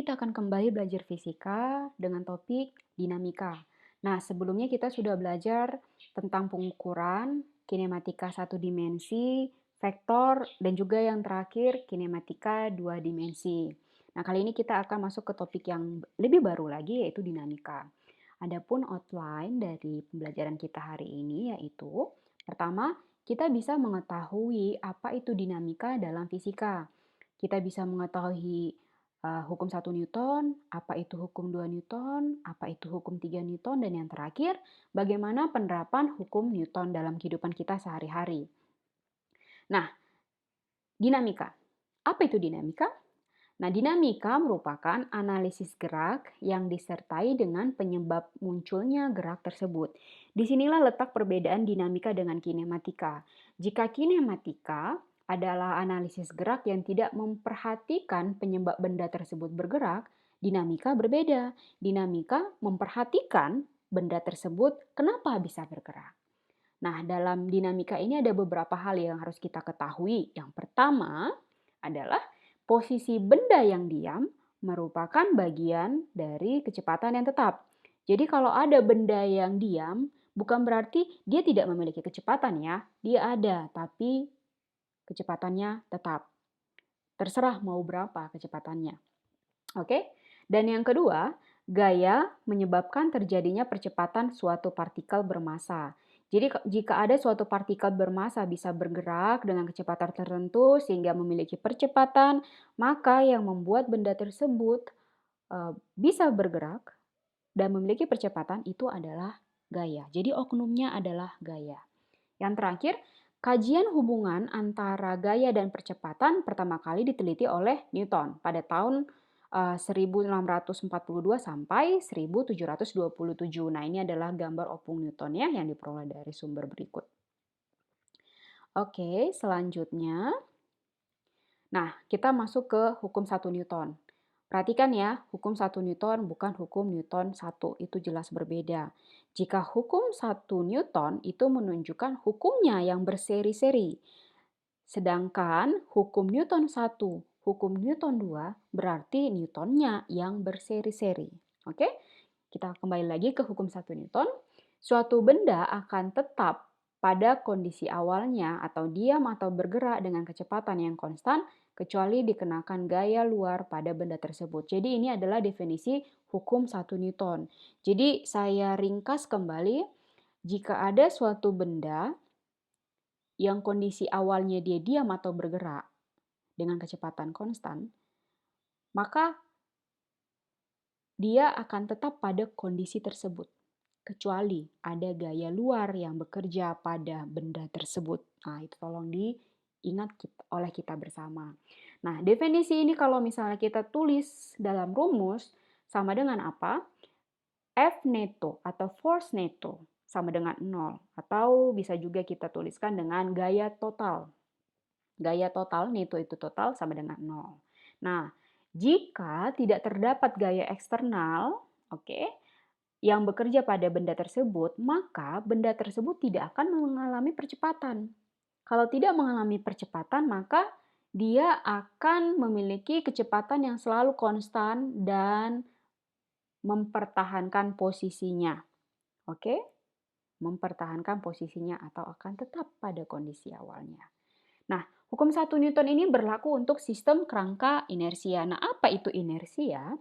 kita akan kembali belajar fisika dengan topik dinamika. Nah, sebelumnya kita sudah belajar tentang pengukuran, kinematika satu dimensi, vektor, dan juga yang terakhir kinematika dua dimensi. Nah, kali ini kita akan masuk ke topik yang lebih baru lagi, yaitu dinamika. Adapun outline dari pembelajaran kita hari ini yaitu, pertama, kita bisa mengetahui apa itu dinamika dalam fisika. Kita bisa mengetahui hukum 1 Newton, apa itu hukum 2 Newton, apa itu hukum 3 Newton, dan yang terakhir, bagaimana penerapan hukum Newton dalam kehidupan kita sehari-hari. Nah, dinamika. Apa itu dinamika? Nah, dinamika merupakan analisis gerak yang disertai dengan penyebab munculnya gerak tersebut. Disinilah letak perbedaan dinamika dengan kinematika. Jika kinematika adalah analisis gerak yang tidak memperhatikan penyebab benda tersebut bergerak, dinamika berbeda. Dinamika memperhatikan benda tersebut kenapa bisa bergerak. Nah, dalam dinamika ini ada beberapa hal yang harus kita ketahui. Yang pertama adalah posisi benda yang diam merupakan bagian dari kecepatan yang tetap. Jadi kalau ada benda yang diam, bukan berarti dia tidak memiliki kecepatan ya. Dia ada, tapi kecepatannya tetap. Terserah mau berapa kecepatannya. Oke? Dan yang kedua, gaya menyebabkan terjadinya percepatan suatu partikel bermassa. Jadi jika ada suatu partikel bermassa bisa bergerak dengan kecepatan tertentu sehingga memiliki percepatan, maka yang membuat benda tersebut bisa bergerak dan memiliki percepatan itu adalah gaya. Jadi oknumnya adalah gaya. Yang terakhir, kajian hubungan antara gaya dan percepatan pertama kali diteliti oleh Newton pada tahun 1642 sampai 1727. Nah, ini adalah gambar opung Newton ya yang diperoleh dari sumber berikut. Oke, selanjutnya. Nah, kita masuk ke hukum 1 Newton. Perhatikan ya, hukum 1 Newton bukan hukum Newton 1, itu jelas berbeda. Jika hukum 1 Newton itu menunjukkan hukumnya yang berseri-seri. Sedangkan hukum Newton 1, hukum Newton 2 berarti Newtonnya yang berseri-seri. Oke? Kita kembali lagi ke hukum 1 Newton. Suatu benda akan tetap pada kondisi awalnya atau diam atau bergerak dengan kecepatan yang konstan kecuali dikenakan gaya luar pada benda tersebut. Jadi ini adalah definisi hukum 1 Newton. Jadi saya ringkas kembali, jika ada suatu benda yang kondisi awalnya dia diam atau bergerak dengan kecepatan konstan, maka dia akan tetap pada kondisi tersebut, kecuali ada gaya luar yang bekerja pada benda tersebut. Nah, itu tolong diingat oleh kita bersama. Nah, definisi ini kalau misalnya kita tulis dalam rumus, sama dengan apa? F neto atau force neto sama dengan 0. Atau bisa juga kita tuliskan dengan gaya total. Gaya total, neto itu total, sama dengan 0. Nah, jika tidak terdapat gaya eksternal, yang bekerja pada benda tersebut, maka benda tersebut tidak akan mengalami percepatan. Kalau tidak mengalami percepatan, maka dia akan memiliki kecepatan yang selalu konstan dan mempertahankan posisinya. Oke? Mempertahankan posisinya atau akan tetap pada kondisi awalnya. Nah, hukum 1 Newton ini berlaku untuk sistem kerangka inersia. Nah, apa itu inersia?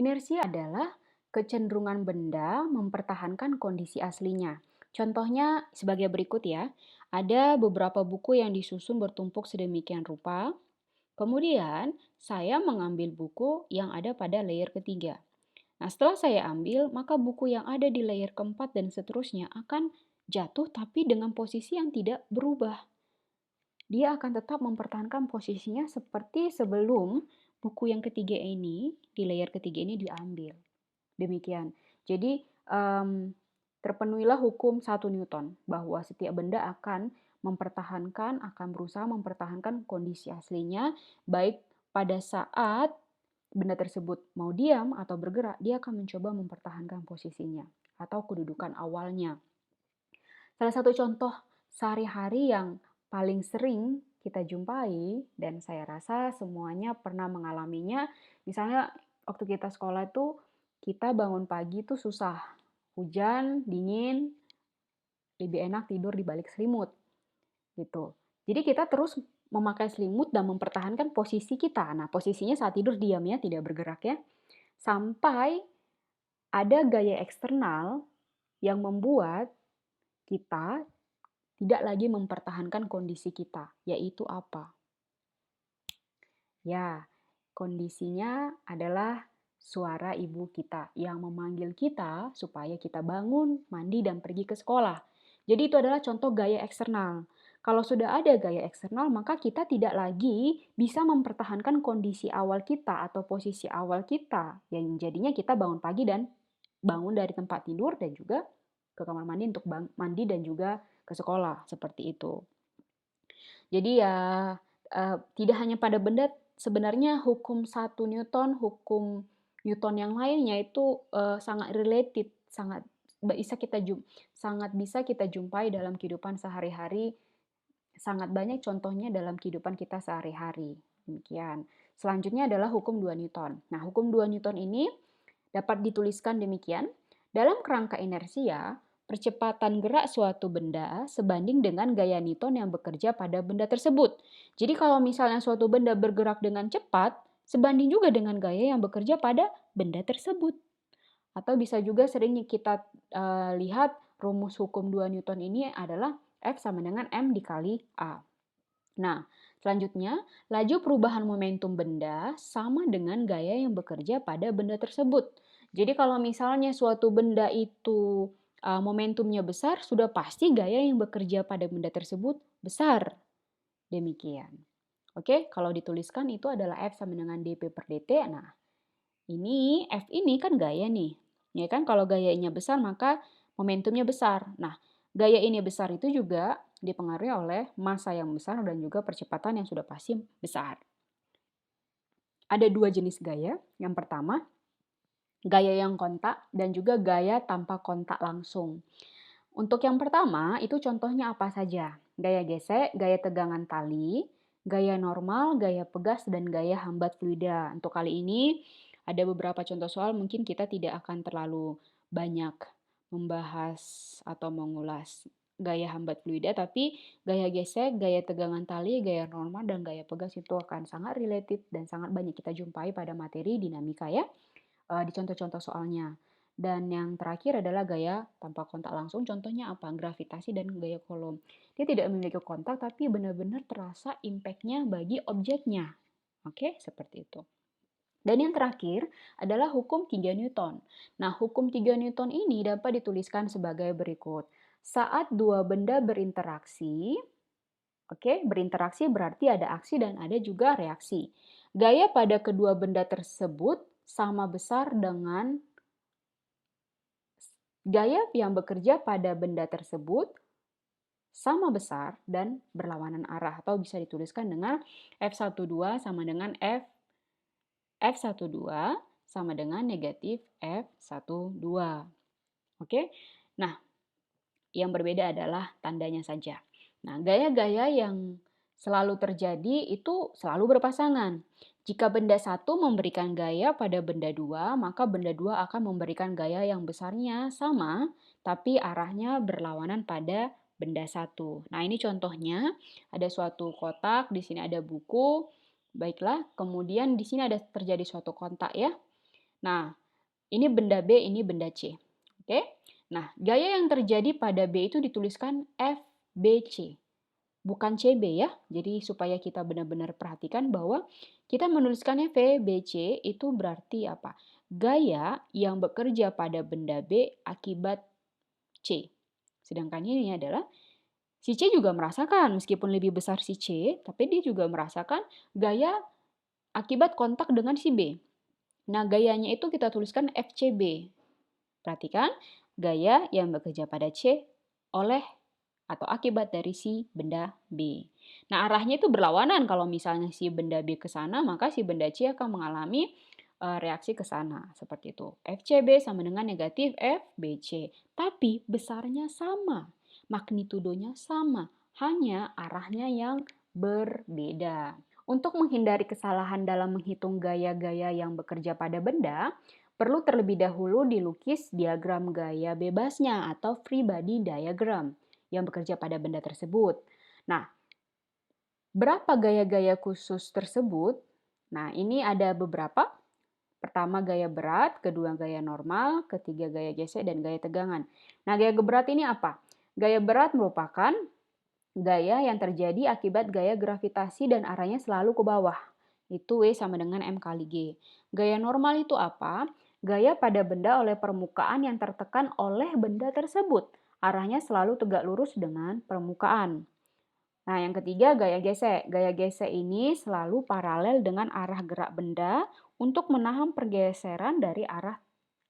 Inersia adalah kecenderungan benda mempertahankan kondisi aslinya. Contohnya sebagai berikut ya. Ada beberapa buku yang disusun bertumpuk sedemikian rupa. Kemudian, saya mengambil buku yang ada pada layer ketiga. Nah, setelah saya ambil, maka buku yang ada di layer keempat dan seterusnya akan jatuh tapi dengan posisi yang tidak berubah. Dia akan tetap mempertahankan posisinya seperti sebelum buku yang ketiga ini, di layer ketiga ini diambil. Demikian. Jadi, terpenuhilah hukum 1 Newton, bahwa setiap benda akan akan berusaha mempertahankan kondisi aslinya, baik pada saat benda tersebut mau diam atau bergerak, dia akan mencoba mempertahankan posisinya atau kedudukan awalnya. Salah satu contoh sehari-hari yang paling sering kita jumpai dan saya rasa semuanya pernah mengalaminya, misalnya waktu kita sekolah tuh kita bangun pagi tuh susah. Hujan, dingin, lebih enak tidur di balik selimut gitu. Jadi kita terus memakai selimut dan mempertahankan posisi kita. Nah, posisinya saat tidur diam ya, tidak bergerak ya. Sampai ada gaya eksternal yang membuat kita tidak lagi mempertahankan kondisi kita, yaitu apa? Ya, kondisinya adalah suara ibu kita yang memanggil kita supaya kita bangun, mandi, dan pergi ke sekolah. Jadi itu adalah contoh gaya eksternal. Kalau sudah ada gaya eksternal, maka kita tidak lagi bisa mempertahankan kondisi awal kita atau posisi awal kita, yang jadinya kita bangun pagi dan bangun dari tempat tidur dan juga ke kamar mandi untuk mandi dan juga ke sekolah, seperti itu. Jadi ya tidak hanya pada benda, sebenarnya hukum 1 Newton, hukum Newton yang lainnya itu sangat related, sangat bisa kita jumpai dalam kehidupan sehari-hari, sangat banyak contohnya dalam kehidupan kita sehari-hari. Demikian. Selanjutnya adalah hukum 2 Newton. Nah, hukum 2 Newton ini dapat dituliskan demikian. Dalam kerangka inersia, percepatan gerak suatu benda sebanding dengan gaya Newton yang bekerja pada benda tersebut. Jadi kalau misalnya suatu benda bergerak dengan cepat, sebanding juga dengan gaya yang bekerja pada benda tersebut. Atau bisa juga sering kita lihat rumus hukum 2 Newton ini adalah F sama dengan M dikali A. Nah, selanjutnya, laju perubahan momentum benda sama dengan gaya yang bekerja pada benda tersebut. Jadi kalau misalnya suatu benda itu momentumnya besar, sudah pasti gaya yang bekerja pada benda tersebut besar. Demikian. Oke, kalau dituliskan itu adalah F sama dengan dP per dt. Nah, ini F ini kan gaya nih. Ya kan, kalau gayanya besar maka momentumnya besar. Nah, gaya ini besar itu juga dipengaruhi oleh massa yang besar dan juga percepatan yang sudah pasti besar. Ada 2 jenis gaya. Yang pertama, gaya yang kontak dan juga gaya tanpa kontak langsung. Untuk yang pertama, itu contohnya apa saja? Gaya gesek, gaya tegangan tali, gaya normal, gaya pegas, dan gaya hambat fluida. Untuk kali ini, ada beberapa contoh soal, mungkin kita tidak akan terlalu banyak membahas atau mengulas gaya hambat fluida, tapi gaya gesek, gaya tegangan tali, gaya normal, dan gaya pegas itu akan sangat related dan sangat banyak kita jumpai pada materi dinamika ya, di contoh-contoh soalnya. Dan yang terakhir adalah gaya tanpa kontak langsung. Contohnya apa? Gravitasi dan gaya Coulomb. Dia tidak memiliki kontak, tapi benar-benar terasa impact-nya bagi objeknya. Oke, seperti itu. Dan yang terakhir adalah hukum 3 Newton. Nah, hukum 3 Newton ini dapat dituliskan sebagai berikut. Saat dua benda berinteraksi, oke, berinteraksi berarti ada aksi dan ada juga reaksi. Gaya pada kedua benda tersebut sama besar dengan gaya yang bekerja pada benda tersebut sama besar dan berlawanan arah, atau bisa dituliskan dengan F12 sama dengan F12 sama dengan negatif F12. Oke? Nah, yang berbeda adalah tandanya saja. Nah, gaya-gaya yang selalu terjadi itu selalu berpasangan. Jika benda satu memberikan gaya pada benda dua, maka benda dua akan memberikan gaya yang besarnya sama, tapi arahnya berlawanan pada benda satu. Nah, ini contohnya ada suatu kotak, di sini ada buku. Baiklah, kemudian di sini ada terjadi suatu kontak ya. Nah, ini benda B, ini benda C. Oke? Nah, gaya yang terjadi pada B itu dituliskan FBC, bukan CB ya. Jadi supaya kita benar-benar perhatikan bahwa kita menuliskannya VBC itu berarti apa? Gaya yang bekerja pada benda B akibat C. Sedangkan ini adalah si C juga merasakan, meskipun lebih besar si C, tapi dia juga merasakan gaya akibat kontak dengan si B. Nah, gayanya itu kita tuliskan FCB. Perhatikan, gaya yang bekerja pada C oleh atau akibat dari si benda B. Nah, arahnya itu berlawanan. Kalau misalnya si benda B ke sana, maka si benda C akan mengalami reaksi ke sana. Seperti itu. FCB sama dengan negatif FBC. Tapi besarnya sama. Magnitudonya sama. Hanya arahnya yang berbeda. Untuk menghindari kesalahan dalam menghitung gaya-gaya yang bekerja pada benda, perlu terlebih dahulu dilukis diagram gaya bebasnya atau free body diagram yang bekerja pada benda tersebut. Nah, berapa gaya-gaya khusus tersebut? Nah, ini ada beberapa. Pertama gaya berat, kedua gaya normal, ketiga gaya gesek, dan gaya tegangan. Nah, gaya berat ini apa? Gaya berat merupakan gaya yang terjadi akibat gaya gravitasi dan arahnya selalu ke bawah. Itu W sama dengan M kali G. Gaya normal itu apa? Gaya pada benda oleh permukaan yang tertekan oleh benda tersebut. Arahnya selalu tegak lurus dengan permukaan. Nah, yang ketiga gaya gesek. Gaya gesek ini selalu paralel dengan arah gerak benda untuk menahan pergeseran dari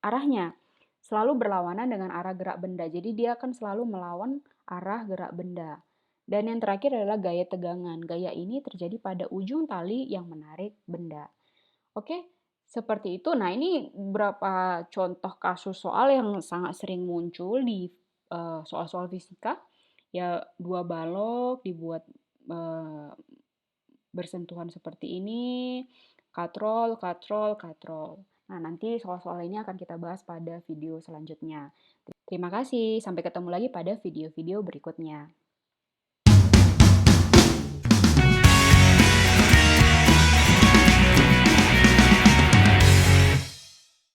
arahnya. Selalu berlawanan dengan arah gerak benda. Jadi dia akan selalu melawan arah gerak benda. Dan yang terakhir adalah gaya tegangan. Gaya ini terjadi pada ujung tali yang menarik benda. Oke, seperti itu. Nah, ini beberapa contoh kasus soal yang sangat sering muncul di soal-soal fisika. Ya, dua balok dibuat bersentuhan seperti ini, katrol, katrol, katrol. Nah, nanti soal-soal ini akan kita bahas pada video selanjutnya. Terima kasih, sampai ketemu lagi pada video-video berikutnya.